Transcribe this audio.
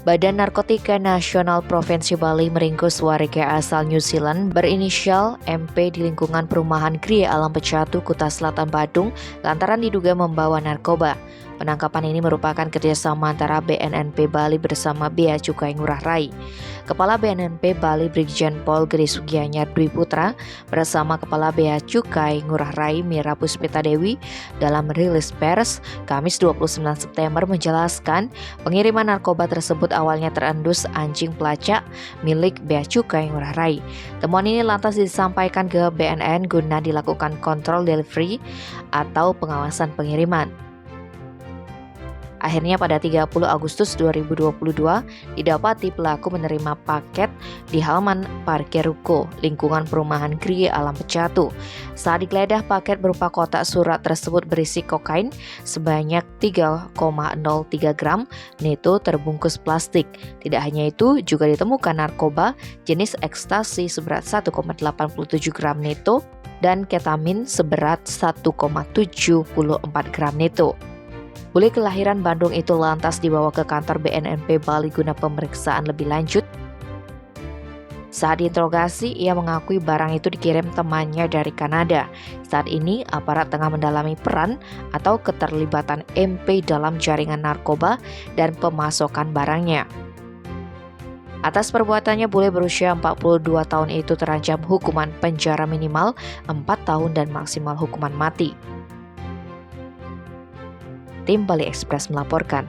Badan Narkotika Nasional Provinsi Bali meringkus warga asal New Zealand berinisial MP di lingkungan perumahan Gria Alam Pecatu, Kuta Selatan, Badung, lantaran diduga membawa narkoba. Penangkapan ini merupakan kerjasama antara BNNP Bali bersama Bea Cukai Ngurah Rai. Kepala BNNP Bali Brigjen Pol Gede Sugianyar Dwi Putra bersama Kepala Bea Cukai Ngurah Rai Mira Puspita Dewi dalam rilis pers Kamis 29 September menjelaskan pengiriman narkoba tersebut awalnya terendus anjing pelacak milik Bea Cukai Ngurah Rai. Temuan ini lantas disampaikan ke BNN guna dilakukan kontrol delivery atau pengawasan pengiriman. Akhirnya pada 30 Agustus 2022 didapati pelaku menerima paket di halaman parkir ruko lingkungan perumahan Gria Alam Pecatu. Saat digeledah, paket berupa kotak surat tersebut berisi kokain sebanyak 3,03 gram neto terbungkus plastik. Tidak hanya itu, juga ditemukan narkoba jenis ekstasi seberat 1,87 gram neto dan ketamin seberat 1,74 gram neto. Bule kelahiran Bandung itu lantas dibawa ke kantor BNNP Bali guna pemeriksaan lebih lanjut. Saat diinterogasi, ia mengakui barang itu dikirim temannya dari Kanada. Saat ini, aparat tengah mendalami peran atau keterlibatan MP dalam jaringan narkoba dan pemasokan barangnya. Atas perbuatannya, bule berusia 42 tahun itu terancam hukuman penjara minimal 4 tahun dan maksimal hukuman mati. Tim Bali Express melaporkan.